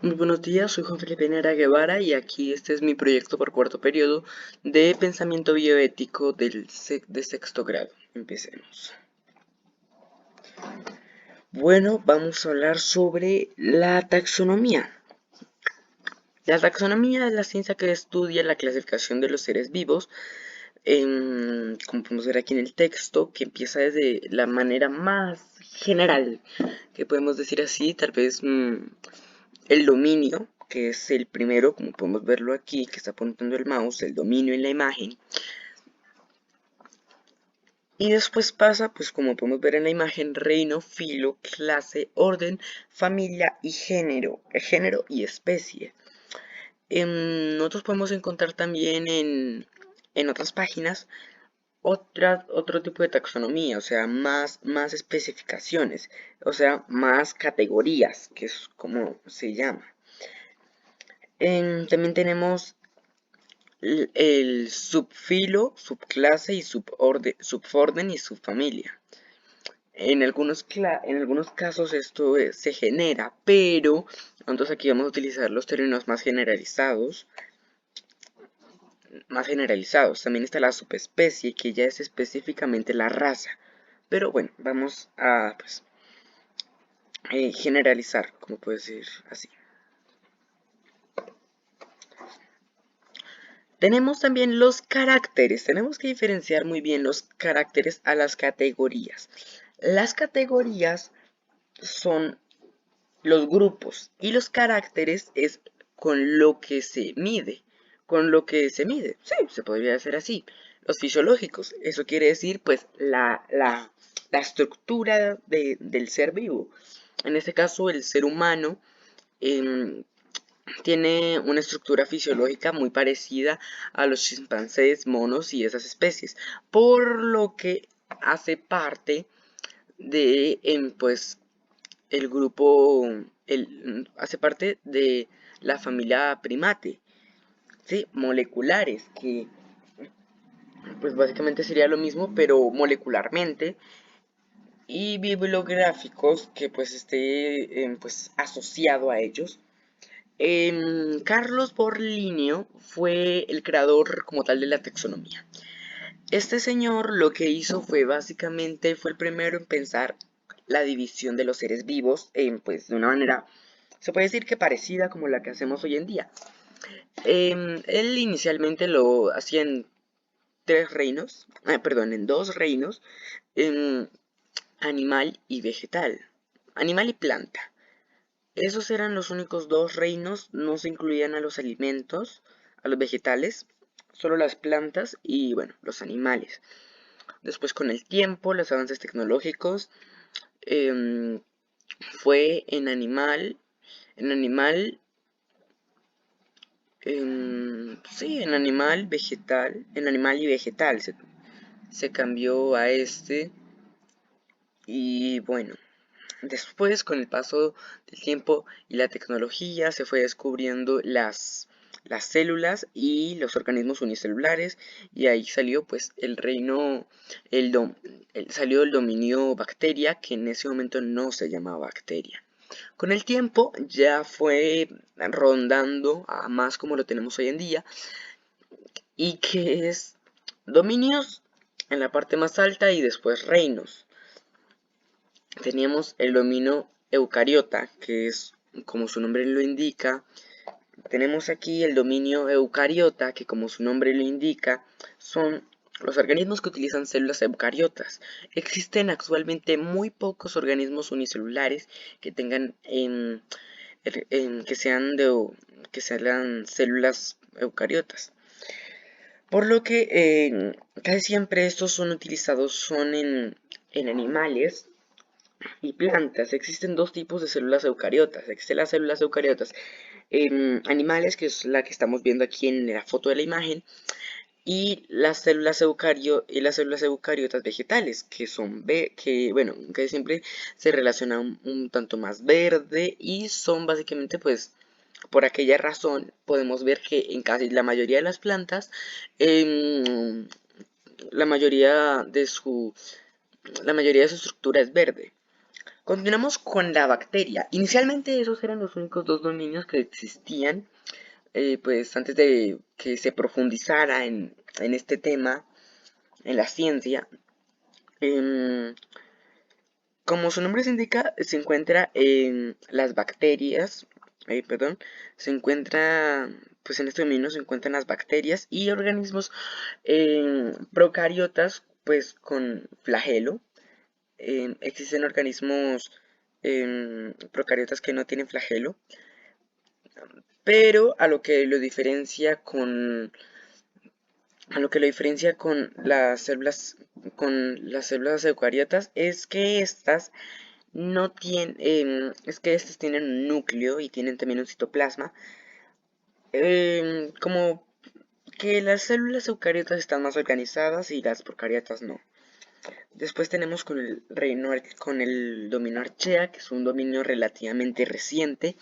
Muy buenos días, soy Juan Felipe Nera Guevara y aquí este es mi proyecto por cuarto periodo de pensamiento bioético de sexto grado. Empecemos. Bueno, vamos a hablar sobre la taxonomía. La taxonomía es la ciencia que estudia la clasificación de los seres vivos, como podemos ver aquí en el texto, que empieza desde la manera más general, que podemos decir así, tal vez el dominio, que es el primero, como podemos verlo aquí, que está apuntando el mouse, el dominio en la imagen. Y después pasa, pues como podemos ver en la imagen, reino, filo, clase, orden, familia y género y especie. Nosotros podemos encontrar también en otras páginas otro tipo de taxonomía, o sea, más especificaciones, o sea, más categorías, que es como se llama. También tenemos el subfilo, subclase y suborden y subfamilia. En algunos casos esto se genera, pero nosotros aquí vamos a utilizar los términos más generalizados. También está la subespecie, que ya es específicamente la raza. Pero bueno, vamos a pues, generalizar, como puede decir así. Tenemos también los caracteres. Tenemos que diferenciar muy bien los caracteres a las categorías. Las categorías son los grupos y los caracteres es con lo que se mide. Con lo que se mide. Sí, se podría hacer así. Los fisiológicos. Eso quiere decir pues la estructura del ser vivo. En este caso el ser humano em, tiene una estructura fisiológica muy parecida a los chimpancés, monos y esas especies, por lo que hace parte de, pues, el grupo, hace parte de la familia primate, ¿sí? Moleculares, que pues básicamente sería lo mismo, pero molecularmente, y bibliográficos, que pues esté pues, asociado a ellos. Carlos Borlinio fue el creador como tal de la taxonomía. Este señor lo que hizo fue básicamente, fue el primero en pensar la división de los seres vivos, pues de una manera, se puede decir que parecida como la que hacemos hoy en día. Él inicialmente lo hacía en en dos reinos, em, animal y vegetal, animal y planta. Esos eran los únicos dos reinos, no se incluían a los alimentos, a los vegetales, solo las plantas y bueno, los animales. Después con el tiempo, los avances tecnológicos, em, fue en animal y vegetal se cambió a este y bueno, después, con el paso del tiempo y la tecnología, se fue descubriendo las células y los organismos unicelulares y ahí salió pues el reino, salió el dominio bacteria, que en ese momento no se llamaba bacteria. Con el tiempo ya fue rondando a más como lo tenemos hoy en día y que es dominios en la parte más alta y después reinos. Teníamos el dominio eucariota, que es como su nombre lo indica. Tenemos aquí el dominio eucariota, que como su nombre lo indica, son los organismos que utilizan células eucariotas. Existen actualmente muy pocos organismos unicelulares que tengan que sean células eucariotas. Por lo que casi siempre estos son utilizados en animales y plantas. Existen dos tipos de células eucariotas. Existen las células eucariotas animales, que es la que estamos viendo aquí en la foto de la imagen, y las células eucariotas vegetales, que siempre se relacionan un tanto más verde y son básicamente pues por aquella razón podemos ver que en casi la mayoría de las plantas em, la mayoría de su la mayoría de su estructura es verde. Continuamos con la bacteria. Inicialmente esos eran los únicos dos dominios que existían, pues antes de que se profundizara en este tema, en la ciencia. Em, Como su nombre se indica, se encuentra en las bacterias, perdón, se encuentra, pues en este dominio se encuentran las bacterias y organismos procariotas, pues con flagelo. Existen organismos procariotas que no tienen flagelo, pero a lo que lo diferencia con las células eucariotas es que estas no tienen, es que estas tienen un núcleo y tienen también un citoplasma, como que las células eucariotas están más organizadas y las procariotas no. Después tenemos con el dominio Archaea, que es un dominio relativamente reciente,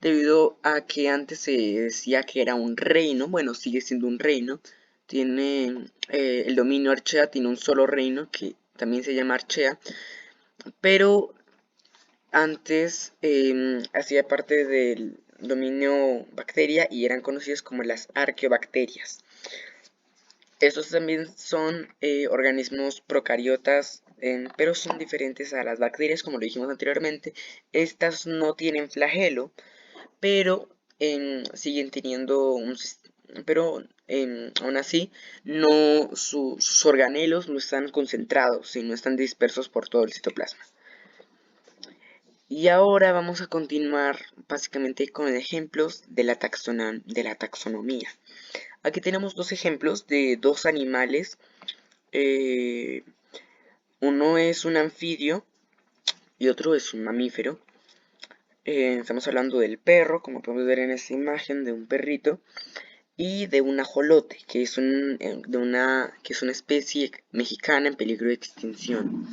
debido a que antes se decía que era un reino, bueno, sigue siendo un reino. Tiene el dominio Archaea tiene un solo reino que también se llama Archaea, pero antes hacía parte del dominio bacteria y eran conocidos como las arqueobacterias. Estos también son organismos procariotas, pero son diferentes a las bacterias, como lo dijimos anteriormente. Estas no tienen flagelo, pero siguen teniendo pero aún así sus organelos no están concentrados, sino están dispersos por todo el citoplasma. Y ahora vamos a continuar básicamente con ejemplos de la taxonomía. Aquí tenemos dos ejemplos de dos animales. eh, Uno es un anfibio y otro es un mamífero. Estamos hablando del perro, como podemos ver en esta imagen, de un perrito, y de un ajolote, que es que es una especie mexicana en peligro de extinción.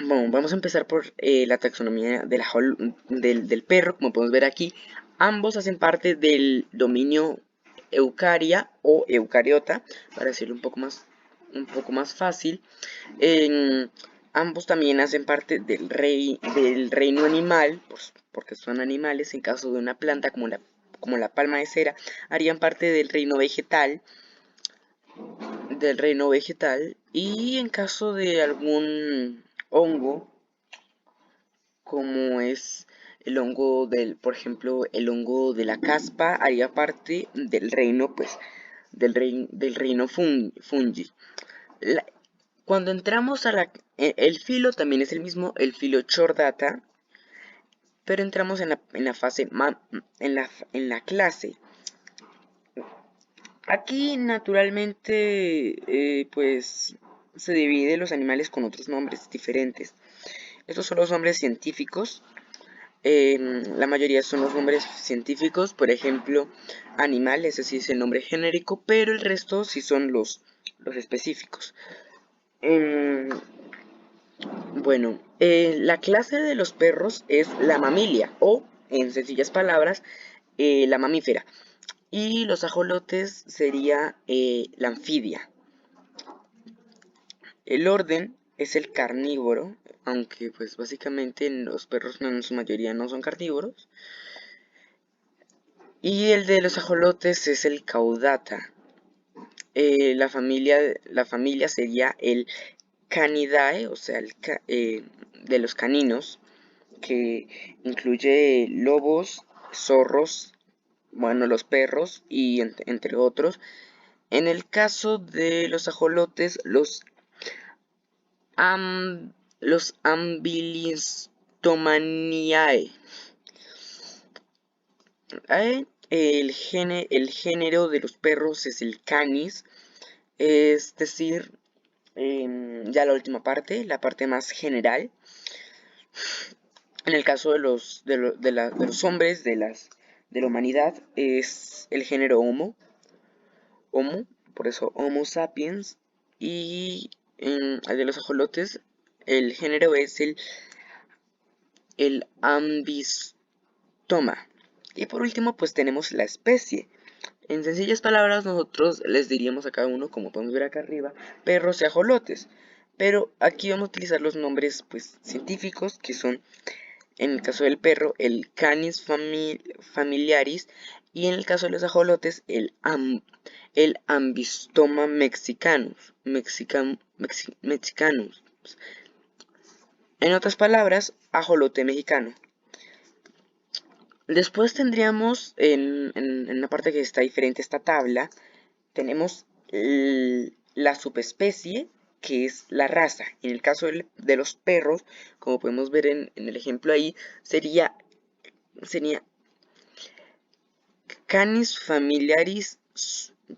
Bueno, vamos a empezar por la taxonomía del perro. Como podemos ver aquí, ambos hacen parte del dominio Eucaria o eucariota, para decirlo un poco más fácil. Ambos también hacen parte del reino animal, pues, porque son animales. En caso de una planta como la palma de cera, harían parte del reino vegetal, y en caso de algún hongo, como es el hongo por ejemplo, el hongo de la caspa, haría parte del reino, pues, del reino fungi. La- Cuando entramos el filo también es el mismo, el filo Chordata, pero entramos en la fase, en la clase. Aquí naturalmente, pues, se divide los animales con otros nombres diferentes. Estos son los nombres científicos. La mayoría son los nombres científicos, por ejemplo, animal, ese sí es el nombre genérico, pero el resto sí son los específicos. Em, bueno, la clase de los perros es la mamilia, o, en sencillas palabras, la mamífera. Y los ajolotes sería la anfibia. El orden es el carnívoro, aunque pues básicamente los perros en su mayoría no son carnívoros. Y el de los ajolotes es el caudata. La familia sería el Canidae, o sea, de los caninos, que incluye lobos, zorros, bueno, los perros y entre otros. En el caso de los ajolotes, los Ambilistomaniae. El género de los perros es el Canis, es decir, ya la última parte, la parte más general. En el caso de los hombres, de la humanidad, es el género Homo, por eso Homo sapiens. Y el de los ajolotes, el género es el Ambistoma. Y por último, pues tenemos la especie. En sencillas palabras, nosotros les diríamos a cada uno, como podemos ver acá arriba, perros y ajolotes. pero aquí vamos a utilizar los nombres pues científicos, que son en el caso del perro el Canis familiaris, y en el caso de los ajolotes el Ambistoma mexicanus. En otras palabras, ajolote mexicano. Después tendríamos en una parte que está diferente esta tabla, tenemos la subespecie, que es la raza. En el caso de los perros, como podemos ver en el ejemplo ahí, sería Canis familiaris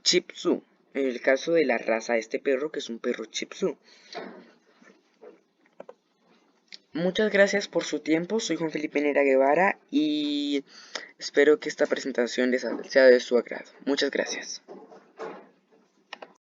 Shih Tzu. En el caso de la raza de este perro, que es un perro Shih Tzu. Muchas gracias por su tiempo. Soy Juan Felipe Nera Guevara y espero que esta presentación les sea de su agrado. Muchas gracias.